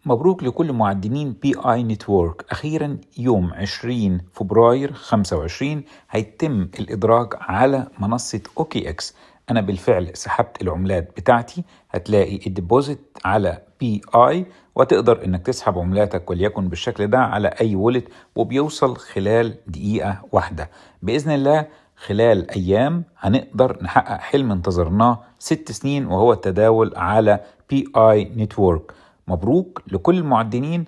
مبروك لكل معدنين بي اي نتورك. أخيرا يوم 20 فبراير 25 هيتم الإدراج على منصة اوكي اكس. أنا بالفعل سحبت العملات بتاعتي، هتلاقي الديبوزيت على بي اي وتقدر انك تسحب عملاتك وليكن بالشكل ده على اي وولت، وبيوصل خلال دقيقة واحدة. بإذن الله خلال أيام هنقدر نحقق حلم انتظرناه 6 سنين، وهو التداول على بي اي نتورك. مبروك لكل المعدنين.